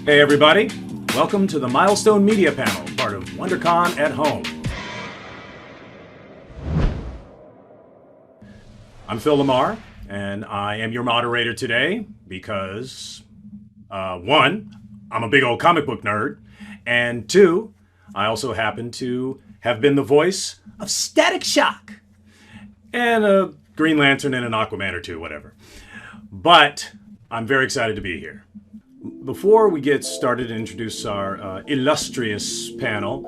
Hey everybody, welcome to the Milestone Media Panel, part of WonderCon at Home. I'm Phil LaMarr, and I am your moderator today because, one, I'm a big old comic book nerd, and two, I also happen to have been the voice of Static Shock, and a Green Lantern and an Aquaman or two, whatever. But I'm very excited to be here. Before we get started and introduce our illustrious panel,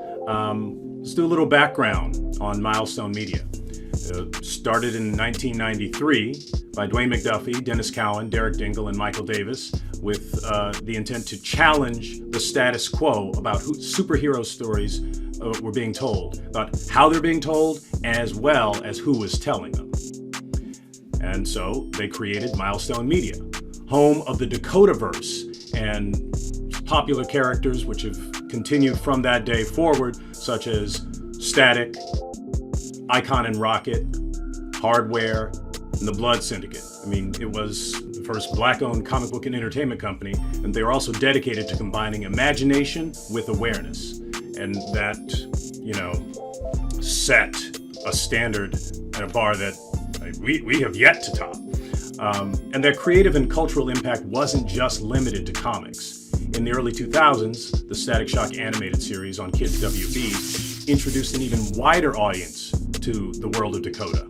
let's do a little background on Milestone Media. Started in 1993 by Dwayne McDuffie, Dennis Cowan, Derek Dingle, and Michael Davis with the intent to challenge the status quo about who superhero stories were being told, about how they're being told, as well as who was telling them. And so they created Milestone Media, home of the Dakotaverse, and popular characters which have continued from that day forward, such as Static, Icon and Rocket, Hardware, and the Blood Syndicate. I mean, it was the first Black-owned comic book and entertainment company, and they were also dedicated to combining imagination with awareness. And that, set a standard and a bar that we have yet to top. And their creative and cultural impact wasn't just limited to comics. In the early 2000s, the Static Shock animated series on Kids WB introduced an even wider audience to the world of Dakota.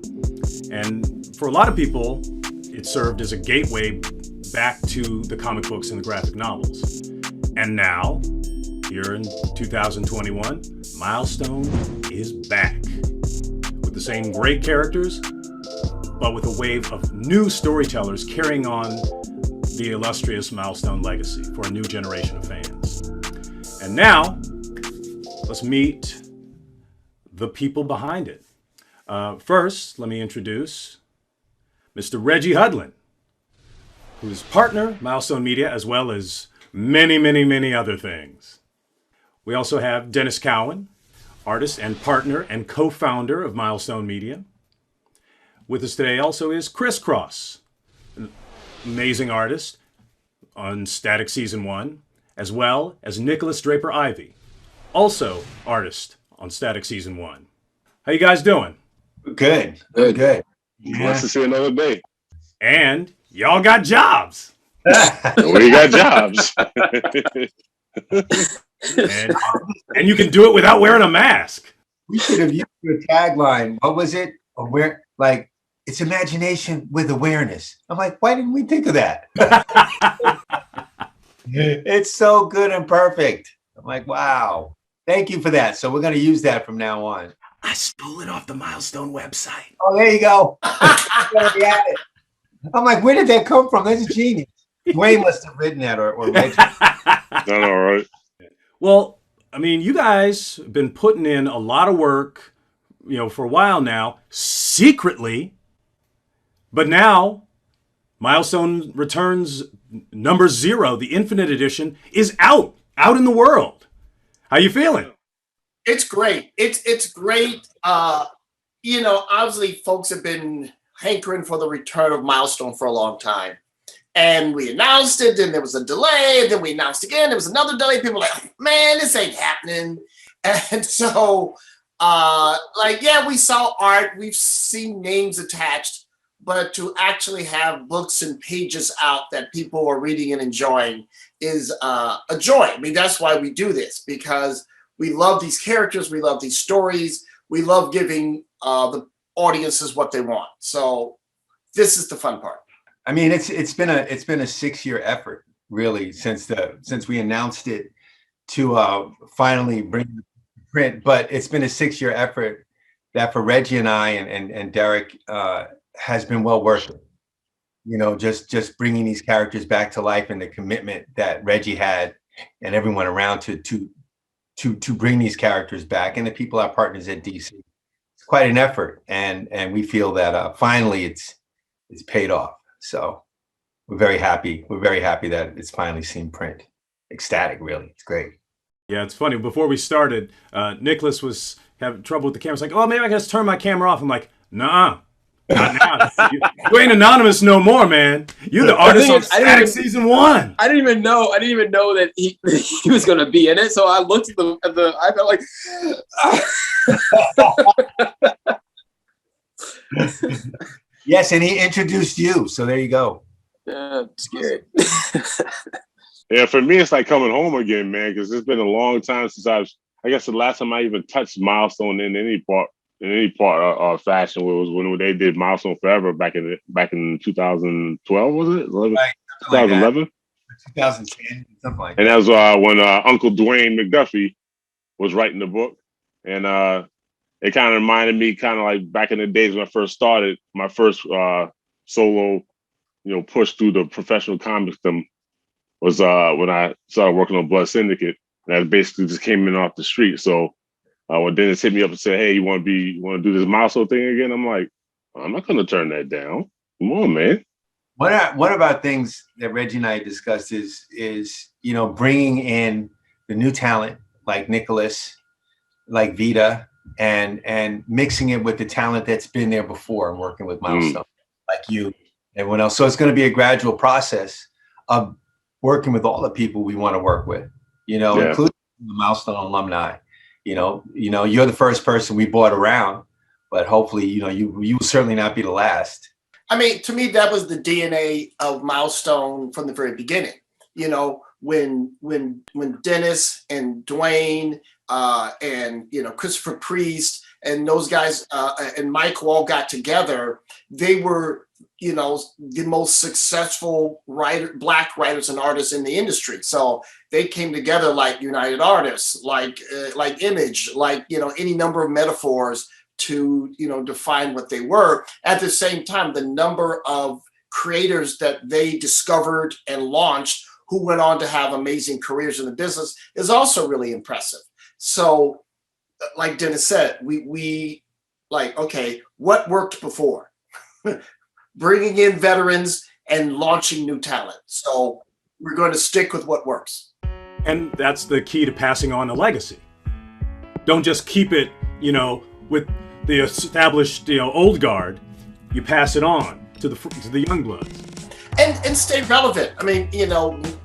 And for a lot of people, it served as a gateway back to the comic books and the graphic novels. And now, here in 2021, Milestone is back with the same great characters, but with a wave of new storytellers carrying on the illustrious Milestone legacy for a new generation of fans. And now, let's meet the people behind it. First, let me introduce Mr. Reggie Hudlin, who's partner, Milestone Media, as well as many, many, many other things. We also have Dennis Cowan, artist and partner and co-founder of Milestone Media. With us today also is ChrisCross, an amazing artist on Static Season 1, as well as Nikolas Draper-Ivey, also artist on Static Season 1. How you guys doing? Good. Good. Yeah. Blessed to see another day. And y'all got jobs. We got jobs. and you can do it without wearing a mask. We should have used your tagline. What was it? It's imagination with awareness. I'm like, why didn't we think of that? It's so good and perfect. I'm like, wow. Thank you for that. So we're going to use that from now on. I stole it off the Milestone website. Oh, there you go. I'm like, where did that come from? That's genius. Dwayne must have written that or Reggie. Not all right. Well, I mean, you guys have been putting in a lot of work, for a while now, secretly. But now, Milestone Returns number 0, the Infinite Edition, is out in the world. How you feeling? It's great. It's great. Obviously, folks have been hankering for the return of Milestone for a long time. And we announced it, then there was a delay, and then we announced again, there was another delay. People were like, man, this ain't happening. And so, we saw art, we've seen names attached, but to actually have books and pages out that people are reading and enjoying is a joy. I mean, that's why we do this, because we love these characters, we love these stories, we love giving the audiences what they want. So this is the fun part. I mean, it's been a 6-year effort, really, since we announced it to finally bring the print. But it's been a 6-year effort that for Reggie and I and Derek has been well worth it. Just bringing these characters back to life and the commitment that Reggie had and everyone around to bring these characters back, and the people, our partners at DC. It's quite an effort, and we feel that finally it's paid off. So we're very happy. We're very happy that it's finally seen print. Ecstatic, really. It's great. Yeah, it's funny. Before we started, Nikolas was having trouble with the camera. It's like, oh, maybe I can just turn my camera off. I'm like, nah, Not now. You ain't anonymous no more, man. You're the artist on Static season 1. I didn't even know that he was going to be in it. So I looked at the I felt like. Yes, and he introduced you. So there you go. Yeah, I'm scared. Yeah, for me, it's like coming home again, man, because it's been a long time since I guess the last time I even touched Milestone in any part or fashion was when they did Milestone Forever back in 2012, was it? 2011? 2010, something like that. And that was when Uncle Dwayne McDuffie was writing the book. And it kind of reminded me kind of like back in the days when I first started, my first solo, push through the professional comics was when I started working on Blood Syndicate. And I basically just came in off the street. So when Dennis hit me up and said, "Hey, you want to do this Milestone thing again?" I'm like, I'm not going to turn that down. Come on, man. One about things that Reggie and I discussed is bringing in the new talent like Nikolas, like Vita, and mixing it with the talent that's been there before and working with Milestone, like you, everyone else. So it's going to be a gradual process of working with all the people we want to work with, including the Milestone alumni. You're the first person we brought around, but hopefully, you will certainly not be the last. I mean, to me, that was the DNA of Milestone from the very beginning. When Dennis and Dwayne and Christopher Priest and those guys and Michael all got together, they were the most successful black writers and artists in the industry. So they came together like United Artists, like Image, like any number of metaphors to define what they were. At the same time, the number of creators that they discovered and launched who went on to have amazing careers in the business is also really impressive. So like Dennis said, we like, okay, what worked before? Bringing in veterans and launching new talent. So we're going to stick with what works. And that's the key to passing on a legacy. Don't just keep it, with the established, old guard. You pass it on to the young bloods. And stay relevant. I mean,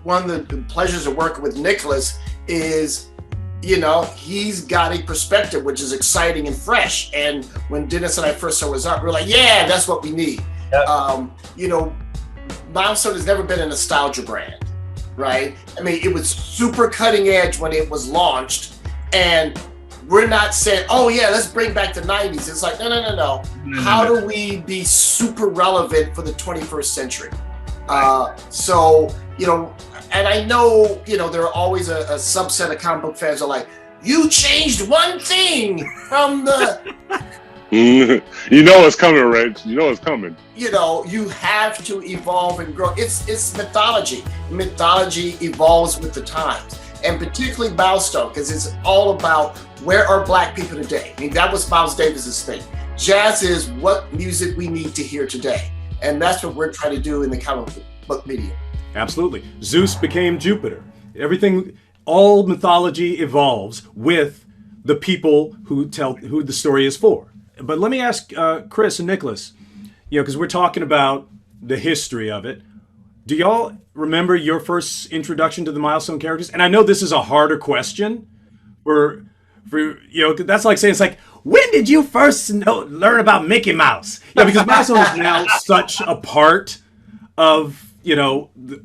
one of the pleasures of working with Nikolas is, he's got a perspective which is exciting and fresh. And when Dennis and I first saw his art, we were like, yeah, that's what we need. Yep. Milestone has never been a nostalgia brand, right? I mean, it was super cutting edge when it was launched, and we're not saying, oh yeah, let's bring back the 90s. It's like, no. How do we be super relevant for the 21st century? And I know, there are always a subset of comic book fans are like, you changed one thing from the... it's coming, Reg. It's coming. You have to evolve and grow. It's mythology. Mythology evolves with the times. And particularly Milestone, because it's all about where are Black people today. I mean, that was Miles Davis's thing. Jazz is what music we need to hear today. And that's what we're trying to do in the comic book medium. Absolutely. Zeus became Jupiter. All mythology evolves with the people who the story is for. But let me ask Chris and Nikolas, because we're talking about the history of it. Do y'all remember your first introduction to the Milestone characters? And I know this is a harder question for that's like saying, it's like, when did you first learn about Mickey Mouse? Because Milestone is now such a part of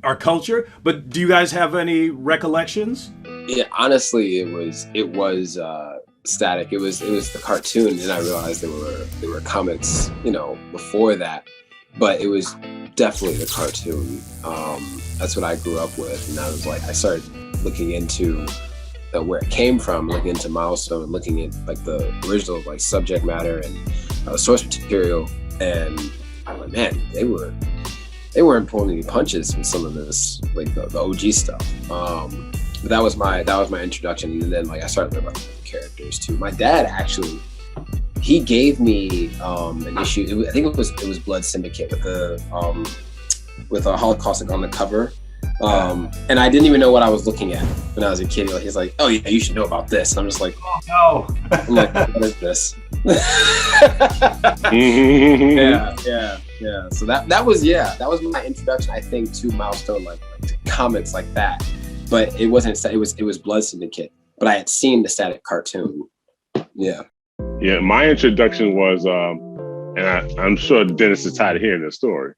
our culture. But do you guys have any recollections? Yeah, honestly, it was Static. It was the cartoon, and I realized there were comics, before that. But it was definitely the cartoon. That's what I grew up with, and I started looking into where it came from, looking into Milestone, looking at like the original subject matter and source material, and I'm like, man, they weren't pulling any punches with some of this, like the OG stuff. But that was my introduction, and then I started learning about the characters too. My dad actually, he gave me an issue. I think it was Blood Syndicate with a Holocaust on the cover. And I didn't even know what I was looking at when I was a kid. He's like, oh yeah, you should know about this. And I'm just like, oh no. I'm like, what is this? Yeah. So that was my introduction, I think, to Milestone, like to comics like that. But it wasn't. It was Blood Syndicate. But I had seen the Static cartoon. Yeah. Yeah. My introduction was, and I'm sure Dennis is tired of hearing this story.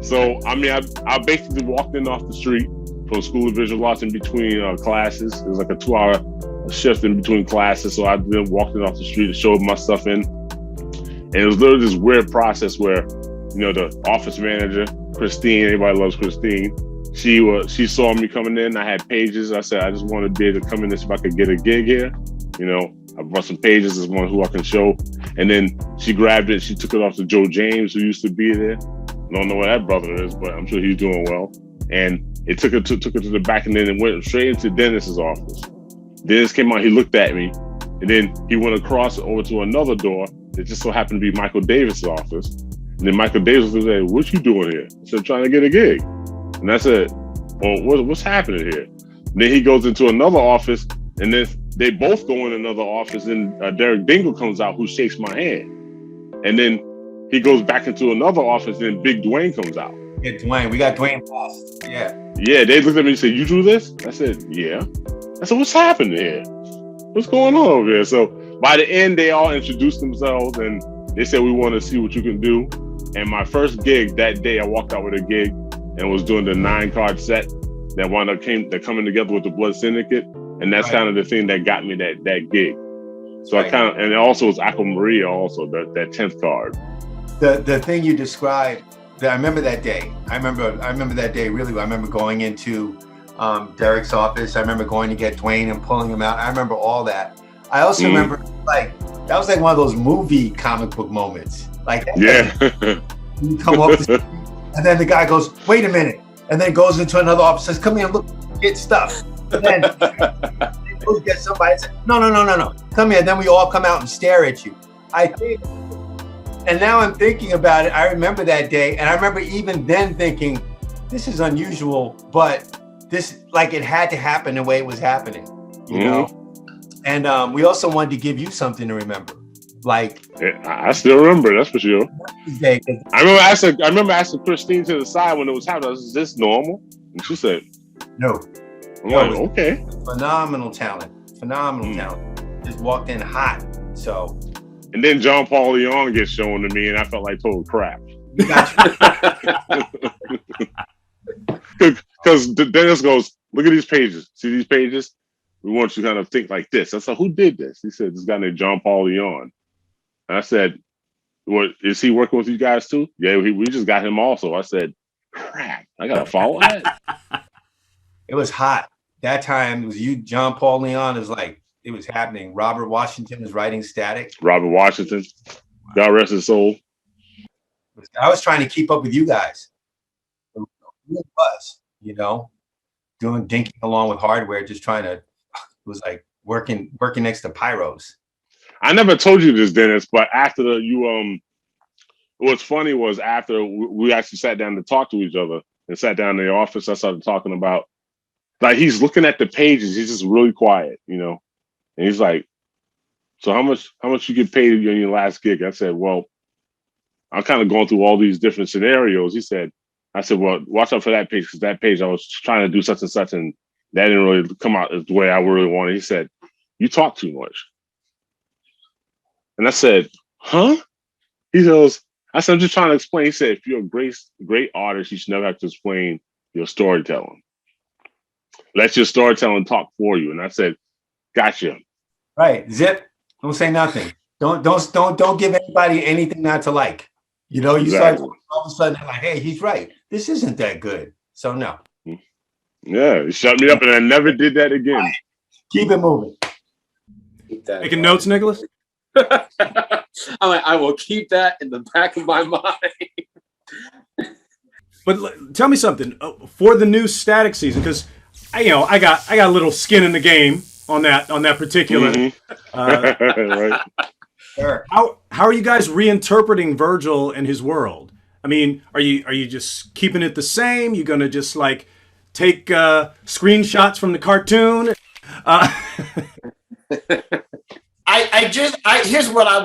So I mean, I basically walked in off the street from School of Visual Arts in between classes. It was like a 2-hour shift in between classes. So I then walked in off the street and showed my stuff in. And it was literally this weird process where, you know, the office manager, Christine, everybody loves Christine. She saw me coming in. I had pages. I said, I just want to be able to come in and see if I could get a gig here. You know, I brought some pages as one who I can show. And then she grabbed it. She took it off to Joe James, who used to be there. I don't know where that brother is, but I'm sure he's doing well. And it took her to the back, and then it went straight into Dennis's office. Dennis came out. He looked at me, and then he went across over to another door. It just so happened to be Michael Davis' office. And then Michael Davis was like, "What you doing here?" I said, "Trying to get a gig." And I said, "Well, what's happening here?" And then he goes into another office, and then they both go in another office, and Derek Dingle comes out, who shakes my hand. And then he goes back into another office, and Big Dwayne comes out. Yeah, Dwayne. We got Dwayne last. Yeah. Yeah, they looked at me and said, "You drew this?" I said, "Yeah." I said, "What's happening here? What's going on over here?" So by the end, they all introduced themselves, and they said, "We want to see what you can do." And my first gig that day, I walked out with a gig and was doing the 9-card set that wound up coming together with the Blood Syndicate. And that's kind of the thing that got me that gig. So I kind of, and it also was Aqua Maria also, that 10th card. The thing you described, I remember that day. I remember that day really well. I remember going into Derek's office. I remember going to get Dwayne and pulling him out. I remember all that. I also remember that was like one of those movie comic book moments. Like, yeah. You come up the street, and then the guy goes, "Wait a minute," and then goes into another office, says, "Come here, look, get stuff." And then goes get somebody and says, No, come here. And then we all come out and stare at you. I think, and now I'm thinking about it. I remember that day, and I remember even then thinking, this is unusual, but this, like, it had to happen the way it was happening, you know? And we also wanted to give you something to remember. Like, yeah, I still remember, that's for sure. I remember asking Christine to the side when it was happening, "Is this normal?" And she said, "No." I'm like, okay. Phenomenal talent. Just walked in hot. So. And then John Paul Leon gets shown to me, and I felt like total crap. Because Dennis goes, "Look at these pages. See these pages? We want you to kind of think like this." I said, "Who did this?" He said, "This guy named John Paul Leon." And I said, "What, is he working with you guys too?" "Yeah, we just got him also." I said, "Crap, I gotta follow that." It was hot. That time it was you, John Paul Leon, is like, it was happening. Robert Washington was writing Static. Robert Washington, God rest his soul. I was trying to keep up with you guys. It was, you know, dinking along with hardware, just trying to, it was like working next to pyros. I never told you this, Dennis, but after what's funny was after we actually sat down to talk to each other and sat down in the office, I started talking about, like, he's looking at the pages. He's just really quiet, you know? And he's like, "So how much you get paid in your last gig?" I said, "Well, I'm kind of going through all these different scenarios." I said, "Well, watch out for that page, because that page I was trying to do such and such, and that didn't really come out the way I really wanted." He said, "You talk too much." And I said, "Huh?" He goes, I said, "I'm just trying to explain." He said, "If you're a great artist, you should never have to explain your storytelling. Let your storytelling talk for you." And I said, "Gotcha." Right. Zip. Don't say nothing. Don't give anybody anything not to like. You know, you start all of a sudden like, "Hey, he's right. This isn't that good." So no. Yeah, he shut me up, and I never did that again. Right. Keep it moving. Making notes, Nicholas? I'm like, I will keep that in the back of my mind. But tell me something for the new Static season, because I got a little skin in the game on that particular. Right. Sure. How are you guys reinterpreting Virgil and his world? I mean, are you just keeping it the same? You gonna just like take screenshots from the cartoon? I Here's what I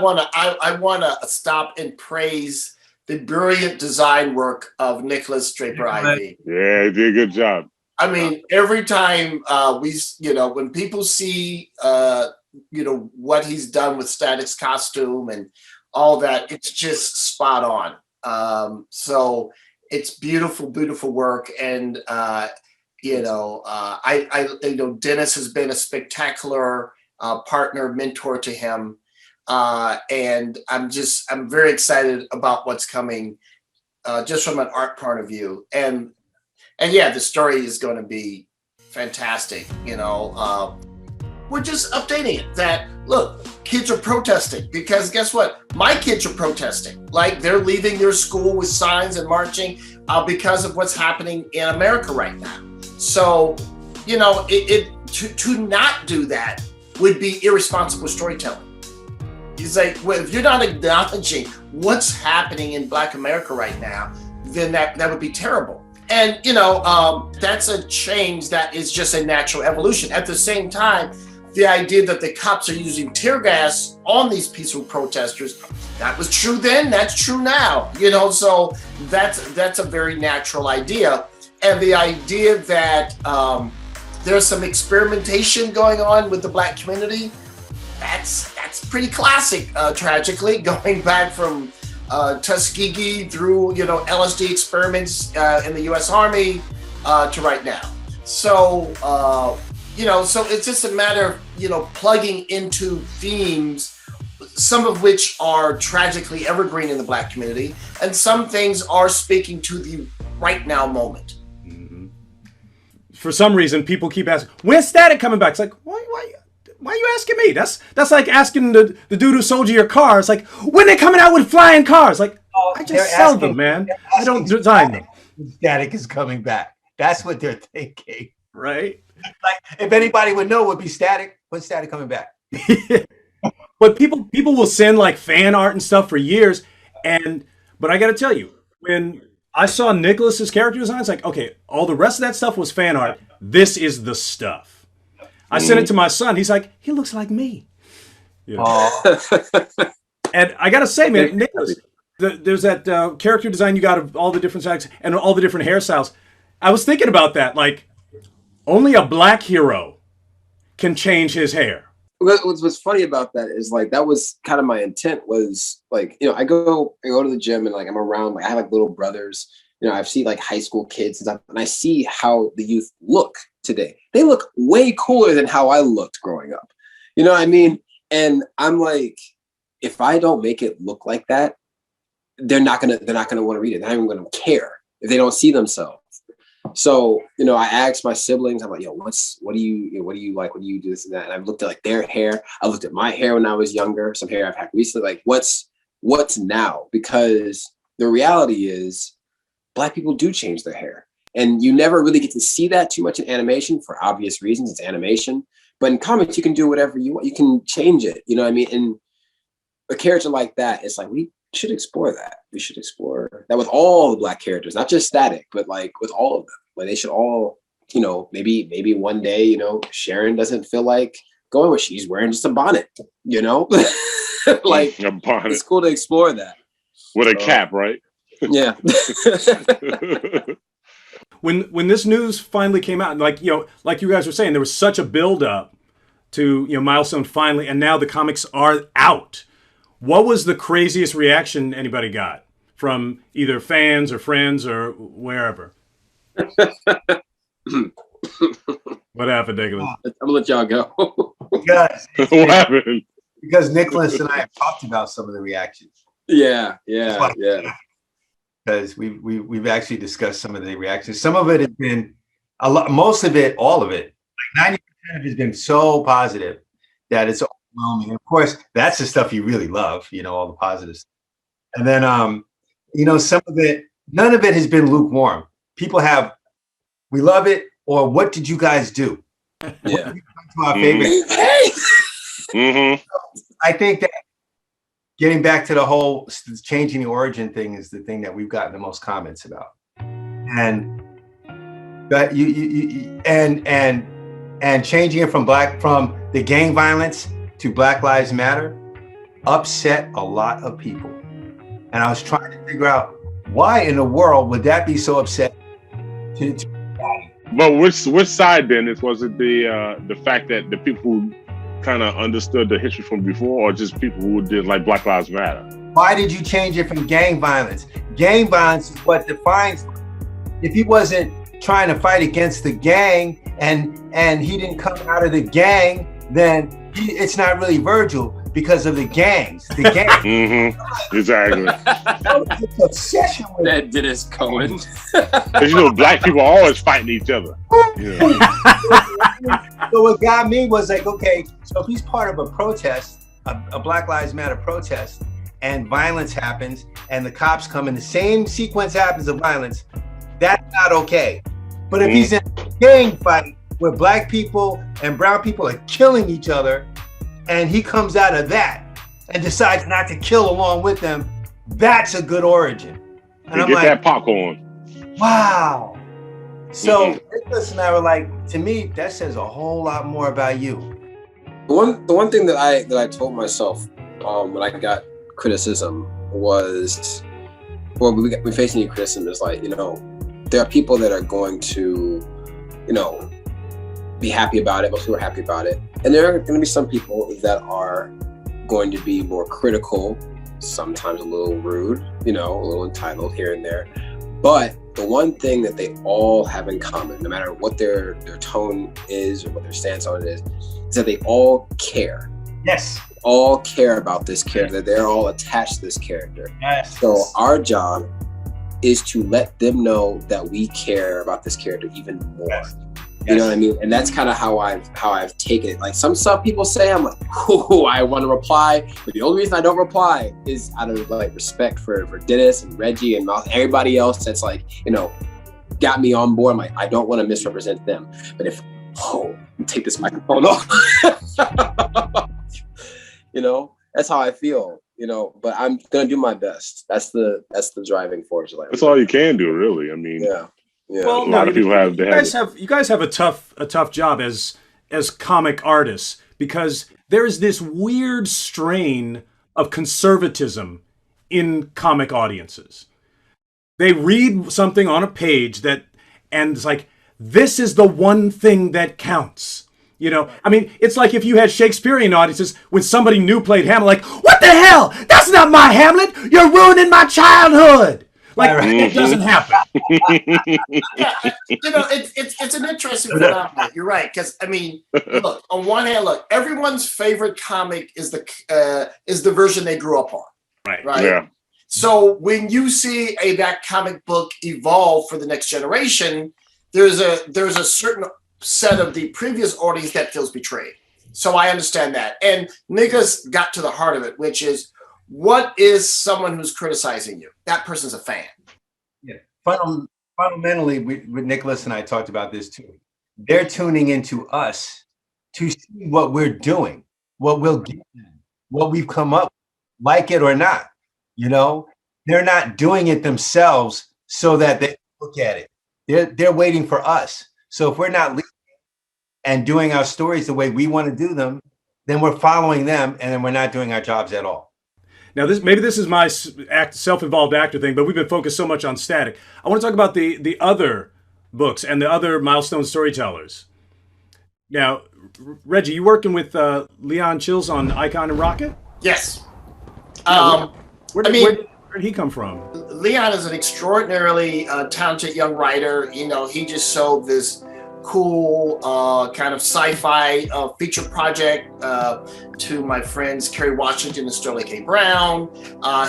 wanna stop and praise the brilliant design work of Nikolas Draper-Ivey. Yeah, he did a good job. I mean, every time when people see what he's done with Static's costume and all that, it's just spot on. So it's beautiful, beautiful work, and Dennis has been a spectacular partner, mentor to him, and I'm very excited about what's coming, just from an art point of view, and yeah, the story is going to be fantastic. We're just updating it that, look, kids are protesting because guess what? My kids are protesting. Like, they're leaving their school with signs and marching because of what's happening in America right now. So, to not do that would be irresponsible storytelling. It's like, well, if you're not acknowledging what's happening in Black America right now, then that would be terrible. And, that's a change that is just a natural evolution. At the same time, the idea that the cops are using tear gas on these peaceful protesters, that was true then, that's true now. So that's a very natural idea. And the idea that there's some experimentation going on with the Black community, that's pretty classic, tragically, going back from Tuskegee through, LSD experiments in the U.S. Army to right now. So, so it's just a matter of, plugging into themes, some of which are tragically evergreen in the Black community, and some things are speaking to the right now moment. Mm-hmm. For some reason, people keep asking, when's Static coming back? It's like, why are you asking me? That's like asking the dude who sold you your car. It's like, when they coming out with flying cars? Like, I just sell them, man. I don't design them. Static is coming back. That's what they're thinking. Right? Like, if anybody would know, it would be Static. When's Static coming back? But people will send like fan art and stuff for years. But I got to tell you, when I saw Nikolas's character design, it's like, okay, all the rest of that stuff was fan art. This is the stuff. I sent it to my son. He's like, he looks like me. And I got to say, man, Nikolas, there's that character design you got of all the different sides and all the different hairstyles. I was thinking about that. Like, only a Black hero can change his hair. What's funny about that is, like, that was kind of my intent, was like, I go to the gym and, like, I'm around, like, I have like little brothers, I've seen like high school kids and stuff, and I see how the youth look today. They look way cooler than how I looked growing up. You know what I mean? And I'm like, if I don't make it look like that, they're not gonna want to read it. They're not even gonna care if they don't see themselves. So, I asked my siblings, I'm like, yo, what do you like? What do you do this and that? And I've looked at like their hair. I looked at my hair when I was younger, some hair I've had recently, like what's now? Because the reality is Black people do change their hair. And you never really get to see that too much in animation for obvious reasons. It's animation. But in comics, you can do whatever you want. You can change it. You know what I mean? And a character like that, it's like, we should explore that. We should explore that with all the Black characters, not just Static, but like with all of them. Like, they should all, maybe one day, Sharon doesn't feel like going where she's wearing just a bonnet, like a bonnet. It's cool to explore that. With a cap, right? Yeah. When this news finally came out, like you guys were saying, there was such a build up to Milestone finally, and now the comics are out. What was the craziest reaction anybody got from either fans or friends or wherever? What happened, Nikolas? I'm gonna let y'all go. Because What happened? because Nikolas and I have talked about some of the reactions. Yeah. Because we've actually discussed some of the reactions. Some of it has been a lot, most of it, all of it, like 90% of it has been so positive that it's overwhelming. And of course, that's the stuff you really love, all the positives. And then, some of it, none of it has been lukewarm. People have, we love it, or what did you guys do? Yeah. To our favorite. Mm-hmm. I think that getting back to the whole changing the origin thing is the thing that we've gotten the most comments about, and that and changing it from the gang violence to Black Lives Matter. upset a lot of people. And I was trying to figure out why in the world would that be so upset to But which side then? Was it the fact that the people who kind of understood the history from before, or just people who did like Black Lives Matter? Why did you change it from gang violence? Gang violence is what defines. If he wasn't trying to fight against the gang and he didn't come out of the gang, then it's not really Virgil because of the gangs. The gang. Mm-hmm. Exactly. It's obsession with That did his Cowan. Because black people are always fighting each other. So what got me was like, okay, so if he's part of a protest, a Black Lives Matter protest, and violence happens, and the cops come and the same sequence happens of violence, that's not okay. But if he's in a gang fight where black people and brown people are killing each other, and he comes out of that and decides not to kill along with them, that's a good origin. And You I'm get like, that popcorn. wow. So Nikolas and I were like, to me, that says a whole lot more about you. The one thing that I told myself when I got criticism was, well, we face any criticism is like, there are people that are going to, be happy about it. Most people are happy about it. And there are going to be some people that are going to be more critical, sometimes a little rude, a little entitled here and there. But the one thing that they all have in common, no matter what their tone is or what their stance on it is that they all care. Yes. All care about this character. They're all attached to this character. Yes. So our job is to let them know that we care about this character even more. Yes. You know what I mean? And that's kind of how I've taken it. Like some stuff people say, I'm like, oh, I want to reply, but the only reason I don't reply is out of like respect for Dennis and Reggie and everybody else that's like, got me on board. I'm like, I don't want to misrepresent them. But if take this microphone off, that's how I feel. But I'm gonna do my best. That's the driving force. That's all you can do, really. I mean, yeah. Well, a lot of people have. You guys have a tough job as comic artists, because there's this weird strain of conservatism in comic audiences. They read something on a page and it's like, this is the one thing that counts. I mean, it's like if you had Shakespearean audiences when somebody new played Hamlet, like, what the hell? That's not my Hamlet. You're ruining my childhood. Like, it doesn't happen. It's an interesting phenomenon. You're right, because I mean, look. On one hand, everyone's favorite comic is the version they grew up on. Right. Yeah. So when you see that comic book evolve for the next generation, there's a certain set of the previous audience that feels betrayed. So I understand that. And Nikolas got to the heart of it, which is, what is someone who's criticizing you? That person's a fan. Yeah. Fundamentally, with Nikolas and I talked about this too. They're tuning into us to see what we're doing, what we'll give them, what we've come up with, like it or not. They're not doing it themselves so that they look at it. They're waiting for us. So if we're not leading and doing our stories the way we want to do them, then we're following them, and then we're not doing our jobs at all. Now, this is my self-involved actor thing, but we've been focused so much on Static. I want to talk about the other books and the other Milestone storytellers. Now, Reggie, you working with Leon Chills on Icon and Rocket? Yes. Where did he come from? Leon is an extraordinarily talented young writer. He just sold this cool kind of sci-fi feature project to my friends Kerry Washington and Sterling K. Brown.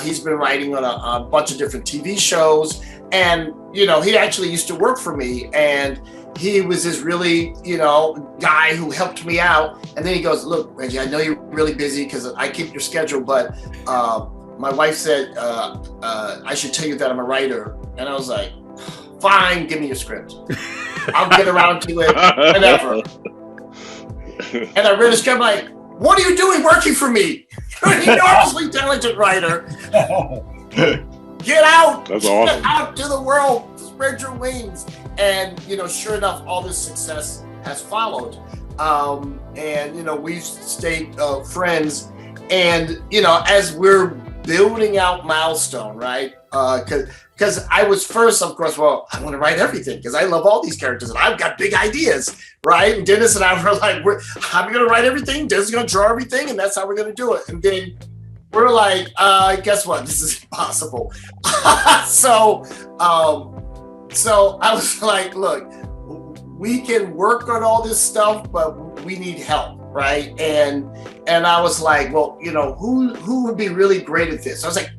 He's been writing on a bunch of different TV shows, and he actually used to work for me, and he was this really guy who helped me out. And then he goes, look, Reggie, I know you're really busy because I keep your schedule, but my wife said I should tell you that I'm a writer. And I was like, fine, give me your script. I'll get around to it whenever. And I read the script, I'm like, what are you doing working for me? You're an enormously talented writer. Get out. That's awesome. Get out to the world. Spread your wings. And, sure enough, all this success has followed. And, we've stayed friends. And as we're building out Milestone, right? Because I was first, of course, well, I want to write everything because I love all these characters and I've got big ideas, right? And Dennis and I were like, I'm going to write everything, Dennis is going to draw everything, and that's how we're going to do it. And then we're like, guess what? This is impossible. So I was like, look, we can work on all this stuff, but we need help, right? And I was like, well, who would be really great at this? I was like,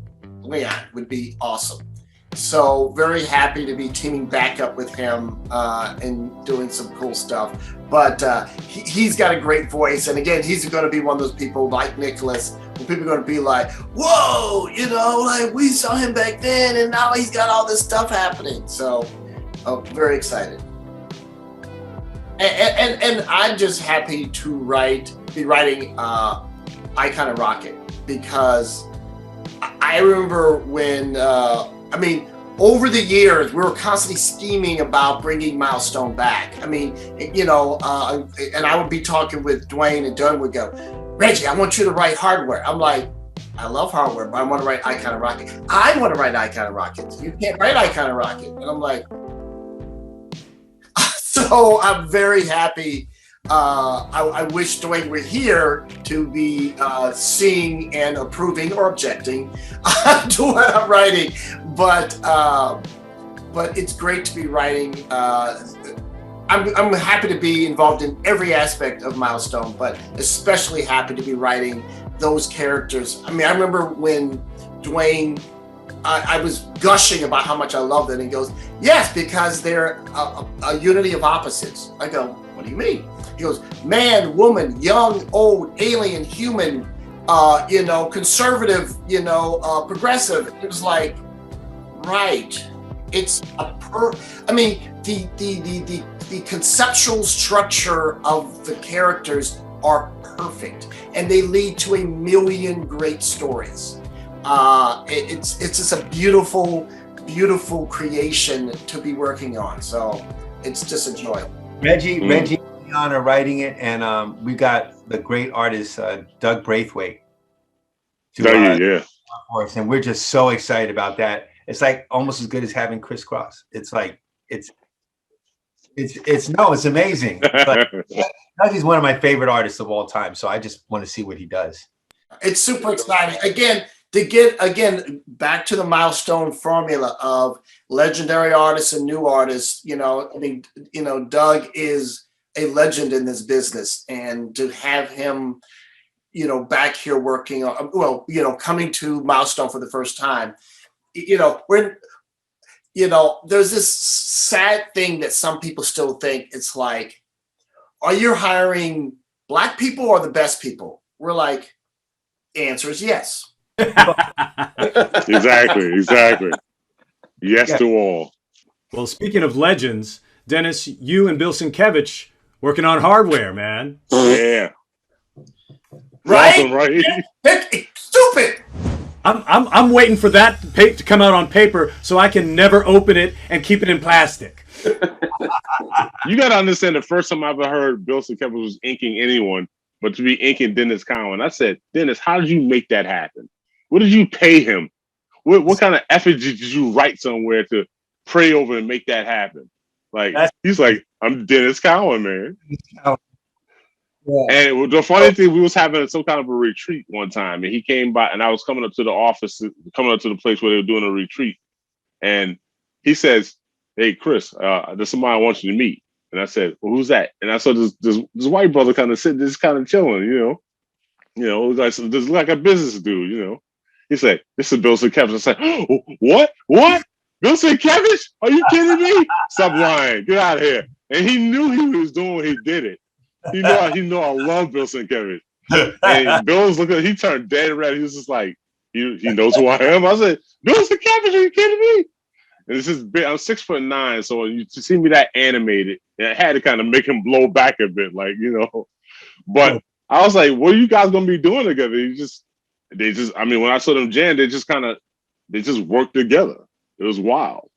Leon would be awesome. So very happy to be teaming back up with him and doing some cool stuff. But he's got a great voice. And again, he's going to be one of those people like Nikolas, where people are going to be like, whoa, like we saw him back then and now he's got all this stuff happening. So very excited. And I'm just happy to be writing Icon and Rocket, because I remember when, over the years, we were constantly scheming about bringing Milestone back. And I would be talking with Dwayne, and Dwayne would go, Reggie, I want you to write hardware. I'm like, I love hardware, but I want to write Icon and Rocket. I want to write Icon and Rocket. You can't write Icon and Rocket. And I'm like, so I'm very happy. I wish Dwayne were here to be seeing and approving or objecting to what I'm writing, but it's great to be writing. I'm happy to be involved in every aspect of Milestone, but especially happy to be writing those characters. I remember when Dwayne, I was gushing about how much I loved it, and he goes, yes, because they're a unity of opposites. I go, what do you mean? He goes, man, woman, young, old, alien, human, conservative, progressive. It was like, right. It's the conceptual structure of the characters are perfect, and they lead to a million great stories. It's just a beautiful, beautiful creation to be working on. So it's just a joy. Reggie and Leon are writing it, and we got the great artist Doug Braithwaite to for us, and we're just so excited about that. It's like almost as good as having ChrisCross. It's like it's amazing. But Doug is one of my favorite artists of all time, so I just want to see what he does. It's super exciting. Again, to get back to the Milestone formula of legendary artists and new artists. Doug is a legend in this business, and to have him, back here working on, coming to Milestone for the first time, there's this sad thing that some people still think. It's like, are you hiring Black people or the best people? We're like, the answer is yes. Exactly. Yes to all. Well, speaking of legends, Dennis, you and Bill Sienkiewicz working on hardware, man. Yeah. Right? Awesome, right? Stupid. I'm waiting for that to come out on paper so I can never open it and keep it in plastic. You got to understand, the first time I ever heard Bill Sienkiewicz was inking anyone, but to be inking Dennis Cowan, I said, Dennis, how did you make that happen? What did you pay him? What kind of effort did you write somewhere to pray over and make that happen? Like, he's like, I'm Dennis Cowan, man. Yeah. And the funny thing, we was having some kind of a retreat one time, and he came by, and I was coming up to the office, coming up to the place where they were doing a retreat, and he says, "Hey, Chris, there's somebody I want you to meet." And I said, "Well, who's that?" And I saw this white brother kind of sitting, just kind of chilling, like a business dude, He said, "This is Bill Sienkiewicz." I said, "Oh, what? Bill Sienkiewicz? Are you kidding me? Stop lying! Get out of here!" And he knew he was doing what he did it. He know I love Bill Sienkiewicz. And Bill was looking, he turned dead red. He was just like, he knows who I am. I said, Bill Sienkiewicz, are you kidding me? And this is big. I'm 6'9", so you see me that animated, and I had to kind of make him blow back a bit, But I was like, what are you guys gonna be doing together? When I saw them jam, they just worked together. It was wild.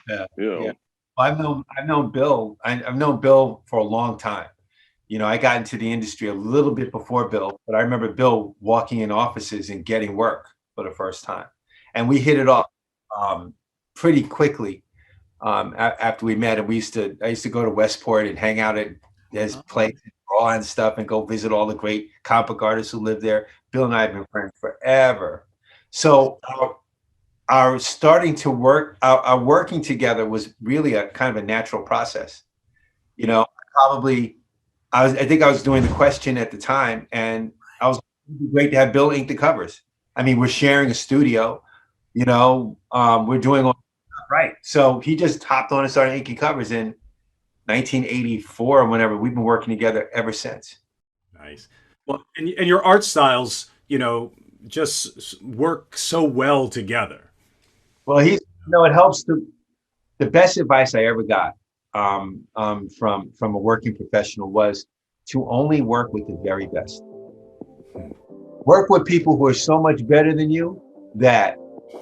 Yeah. Yeah. Well, I've known Bill. I've known Bill for a long time. I got into the industry a little bit before Bill, but I remember Bill walking in offices and getting work for the first time. And we hit it off pretty quickly after we met. And I used to go to Westport and hang out at his place and draw and stuff and go visit all the great comic book artists who live there. Bill and I have been friends forever. So our starting to work, our working together was really a kind of a natural process. I think I was doing the question at the time, and great to have Bill ink the covers. I mean, we're sharing a studio, we're doing all right. So he just hopped on and started inking covers in 1984 or whenever. We've been working together ever since. Nice. Well, and your art styles, just work so well together. Well, it helps. The best advice I ever got from a working professional was to only work with the very best. Work with people who are so much better than you that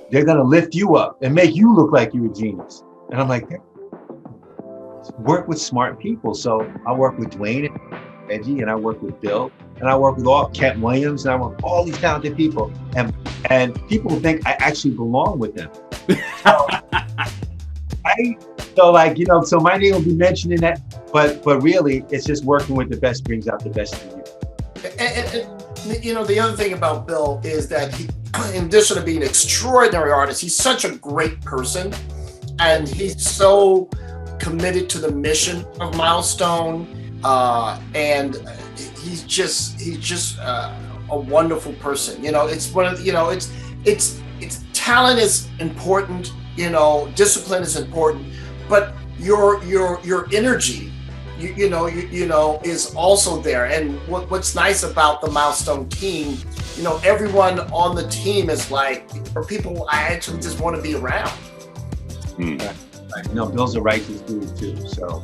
they're going to lift you up and make you look like you're a genius. And I'm like, work with smart people. So I work with Dwayne and Reggie, and I work with Bill, and I work with all Kent Williams, and I work with all these talented people. And people think I actually belong with them. So my name will be mentioned in that, but really it's just working with the best brings out the best in you. And the other thing about Bill is that he, in addition to being an extraordinary artist, he's such a great person, and he's so committed to the mission of Milestone, and he's just a wonderful person. It's one of it's talent is important. Discipline is important, but your energy, is also there. And what's nice about the Milestone team, everyone on the team is are people I actually just want to be around. Bill's a righteous dude too. So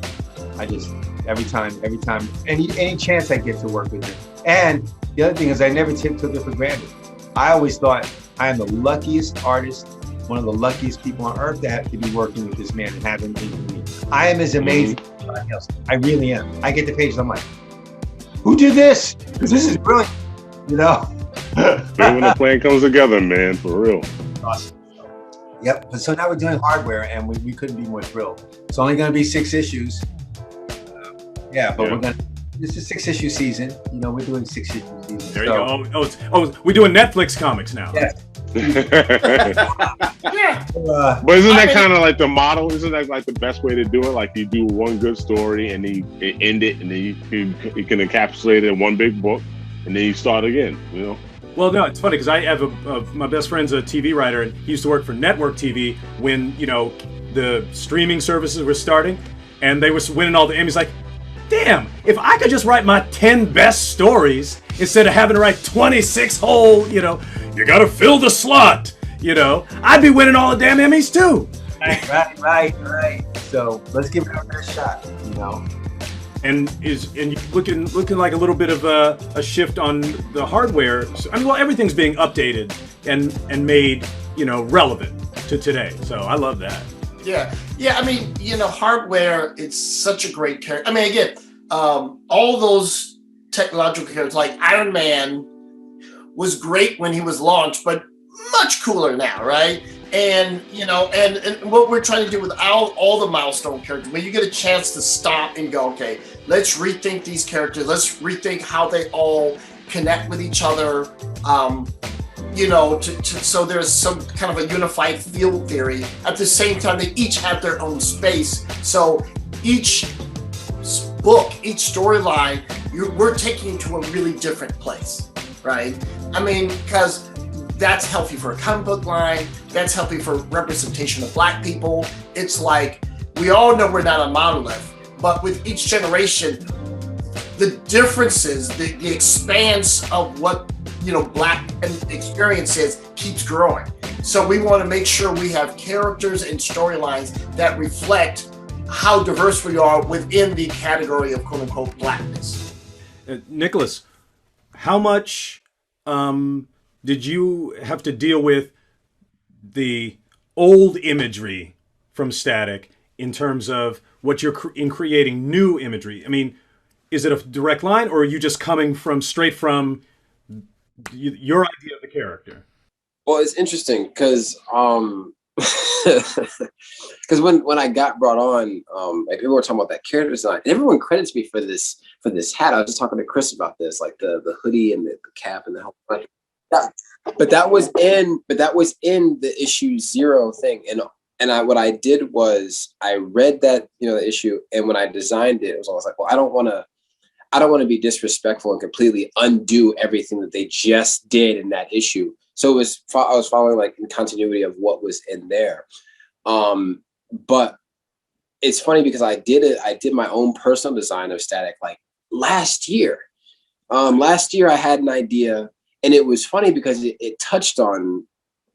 I just every time, any chance I get to work with him. And the other thing is, I never took it for granted. I always thought I am the luckiest artist, one of the luckiest people on earth to have to be working with this man and have him in me. I am as amazing as anybody else. I really am. I get the pages, I'm like, who did this? Because this is brilliant, When the plan comes together, man, for real. Awesome. Yep. But so now we're doing hardware, and we couldn't be more thrilled. It's only going to be 6 issues. It's a 6-issue season. We're doing 6-issue season. There you go. We're doing Netflix comics now. Yes. Yeah. But isn't that kind of like the model? Isn't that like the best way to do it? Like you do one good story and then you end it, and then you can encapsulate it in one big book, and then you start again. Well, no, it's funny because I have my best friend's a TV writer, and he used to work for network TV when the streaming services were starting, and they were winning all the Emmys. Like, damn, if I could just write my 10 best stories instead of having to write 26 whole, you gotta fill the slot, I'd be winning all the damn Emmys too. Right. So let's give it our best shot, And you looking like a little bit of a shift on the hardware. Everything's being updated and made, relevant to today. So I love that. Yeah. Hardware, it's such a great character. Again, all those technological characters, like Iron Man was great when he was launched, but much cooler now, right? And and what we're trying to do with all the Milestone characters, when you get a chance to stop and go, okay, let's rethink these characters, let's rethink how they all connect with each other, so there's some kind of a unified field theory. At the same time, they each have their own space. So each book, each storyline, we're taking to a really different place, right? Because that's healthy for a comic book line. That's healthy for representation of Black people. It's like, we all know we're not a monolith, but with each generation, the differences, the expanse of what Black experience is keeps growing. So we want to make sure we have characters and storylines that reflect how diverse we are within the category of quote unquote Blackness. Nikolas, how much did you have to deal with the old imagery from Static in terms of what you're in creating new imagery? is it a direct line, or are you just coming from straight from your idea of the character? Well, it's interesting because because when I got brought on, like people were talking about that character design, and everyone credits me for this hat. I was just talking to Chris about this, like the hoodie and the cap and the whole thing. Yeah. But that was in the issue 0 thing, and what I did was I read that, you know, the issue, and when I designed it, it was always like, well, I don't want to be disrespectful and completely undo everything that they just did in that issue. So I was following like in continuity of what was in there. But it's funny because I did my own personal design of Static like last year. Last year I had an idea, and it was funny because it touched on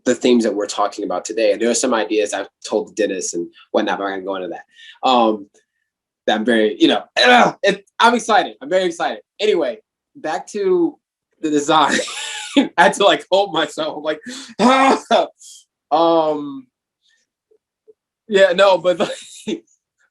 the themes that we're talking about today. And there are some ideas I've told Dennis and whatnot, but I'm not gonna go into that. That I'm very, you know, I'm excited. I'm very excited. Anyway, back to the design. I had to like hold myself. I'm like, yeah, no, but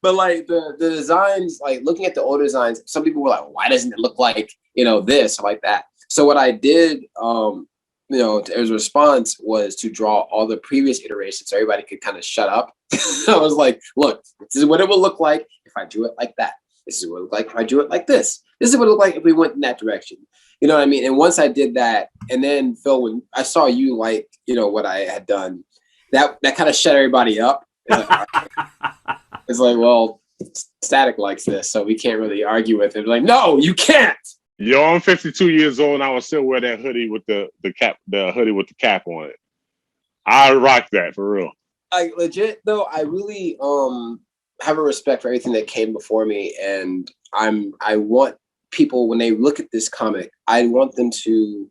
like the designs, like looking at the older designs, some people were like, why doesn't it look like, you know, this or like that? So what I did, you know, as a response was to draw all the previous iterations so everybody could kind of shut up. I was like, look, this is what it will look like if I drew it like that. This is what it would look like if I drew it like this. This is what it looked like if we went in that direction. You know what I mean? And once I did that, and then Phil, when I saw you like, you know, what I had done, that kind of shut everybody up. It's like, well, Static likes this, so we can't really argue with it. Like, no, you can't. Yo, I'm 52 years old, and I would still wear that hoodie with the hoodie with the cap on it. I rock that for real. I legit though, I really have a respect for everything that came before me, and I want people, when they look at this comic, I want them to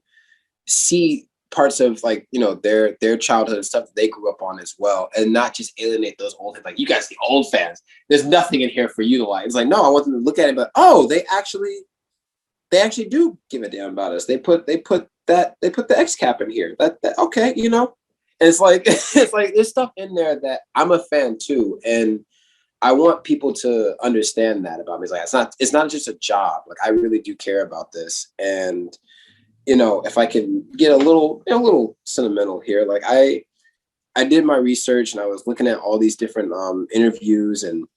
see parts of, like, you know, their childhood and stuff that they grew up on as well, and not just alienate those old, like, you guys, the old fans, there's nothing in here for you to like. It's like, no, I want them to look at it, but oh, they actually do give a damn about us. They put the X cap in here. That okay, you know. And it's like there's stuff in there that I'm a fan too, and I want people to understand that about me. It's like, it's not just a job. Like, I really do care about this. And, you know, if I can get a little sentimental here, like I did my research and I was looking at all these different interviews, and,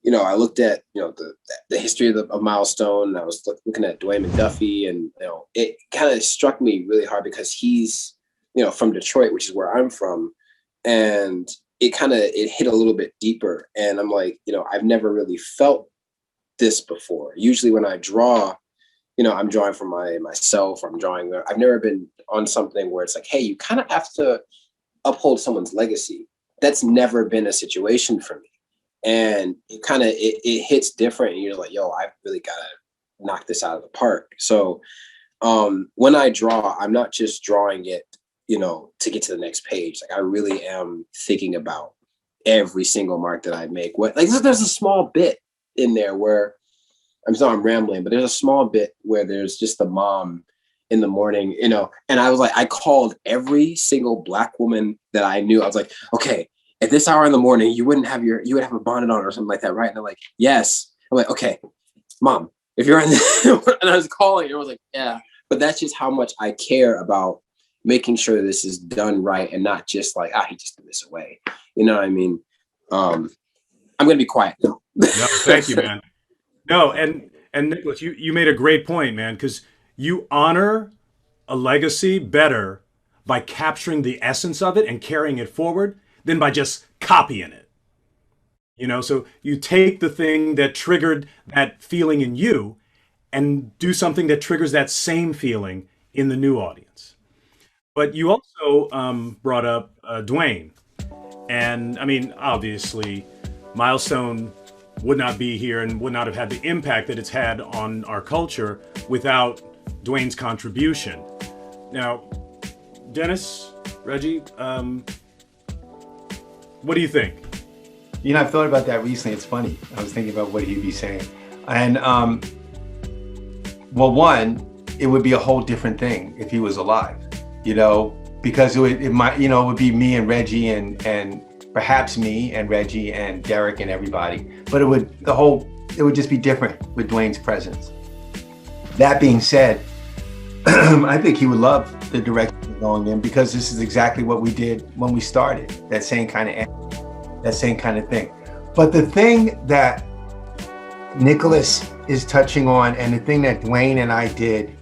you know, I looked at, you know, the history of Milestone, and I was looking at Dwayne McDuffie, and, you know, it kind of struck me really hard because he's, you know, from Detroit, which is where I'm from. And it hit a little bit deeper. And I'm like, you know, I've never really felt this before. Usually when I draw, you know, I'm drawing for myself, or I've never been on something where it's like, hey, you kind of have to uphold someone's legacy. That's never been a situation for me. And it hits different, and you're like, yo, I've really got to knock this out of the park. So when I draw, I'm not just drawing it, you know, to get to the next page. Like, I really am thinking about every single mark that I make. There's a small bit in there where I'm rambling, but there's a small bit where there's just the mom in the morning, you know, and I was like, I called every single Black woman that I knew. I was like, okay, at this hour in the morning, you would have a bonnet on or something like that, right? And they're like, yes. I'm like, okay, Mom, if you're in the, and I was calling, and I was like, yeah. But that's just how much I care about making sure this is done right, and not just like, he just threw this away. You know what I mean? I'm gonna be quiet now. No, thank you, man. No, and Nikolas, you made a great point, man, because you honor a legacy better by capturing the essence of it and carrying it forward than by just copying it. You know, so you take the thing that triggered that feeling in you and do something that triggers that same feeling in the new audience. But you also brought up Dwayne. And I mean, obviously, Milestone would not be here and would not have had the impact that it's had on our culture without Dwayne's contribution. Now, Dennis, Reggie, what do you think? You know, I've thought about that recently. It's funny. I was thinking about what he'd be saying. And, well, one, it would be a whole different thing if he was alive, you know, because it might, you know, it would be me and Reggie and perhaps me and Reggie and Derek and everybody, but it would just be different with Dwayne's presence. That being said, I think he would love the direction we're going in, because this is exactly what we did when we started. That same kind of thing. But the thing that Nikolas is touching on, and the thing that Dwayne and I did,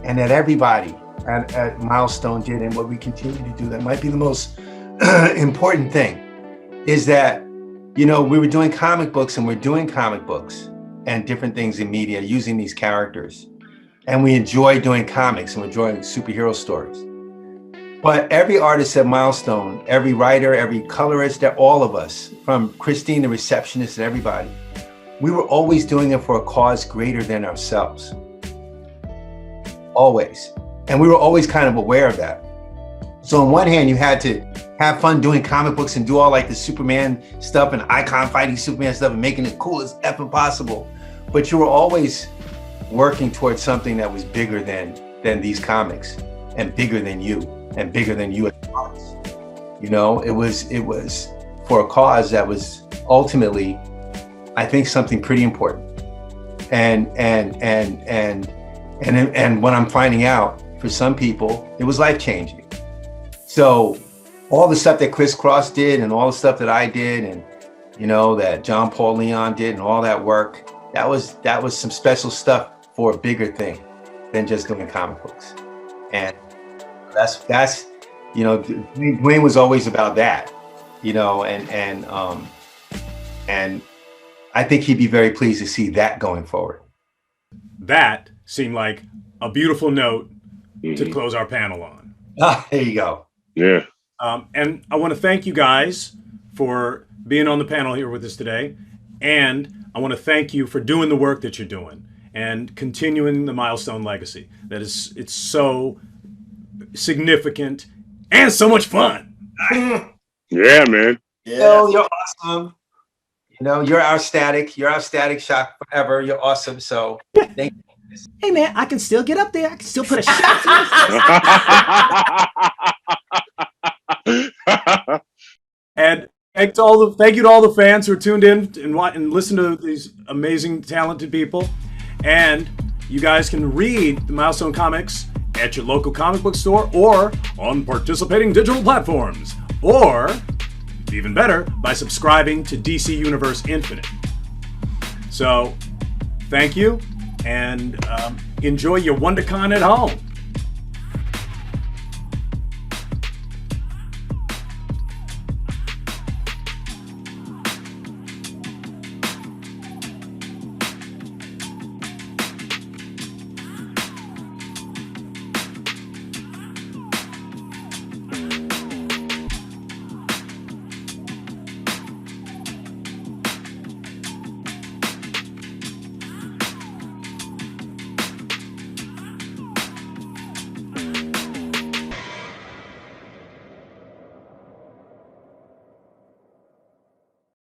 and that everybody at Milestone did, and what we continue to do, that might be the most important thing, is that, you know, we were doing comic books, and we're doing comic books and different things in media using these characters. And we enjoy doing comics, and we're enjoying superhero stories. But every artist at Milestone, every writer, every colorist, all of us, from Christine, the receptionist, and everybody, we were always doing it for a cause greater than ourselves. Always. And we were always kind of aware of that. So on one hand, you had to have fun doing comic books and do all like the Superman stuff and icon fighting Superman stuff and making it cool as effing possible. But you were always working towards something that was bigger than these comics, and bigger than you, and bigger than you as an artist. You know, it was for a cause that was ultimately, I think, something pretty important. And what I'm finding out, for some people, it was life-changing. So all the stuff that ChrisCross did, and all the stuff that I did, and, you know, that John Paul Leon did, and all that work, that was some special stuff for a bigger thing than just doing comic books. And that's you know, Dwayne was always about that, you know, and I think he'd be very pleased to see that going forward. That seemed like a beautiful note to close our panel on. Ah, there you go. Yeah. And I want to thank you guys for being on the panel here with us today. And I want to thank you for doing the work that you're doing and continuing the Milestone legacy. It's so significant and so much fun. Yeah, man. Yeah. No, you're awesome. You know, you're our static shock forever. You're awesome. So thank you. Hey man, I can still get up there. I can still put a shot through. And thank you to all the fans who are tuned in and listen to these amazing, talented people. And you guys can read the Milestone comics at your local comic book store or on participating digital platforms, or even better, by subscribing to DC Universe Infinite. So thank you, and enjoy your WonderCon at home.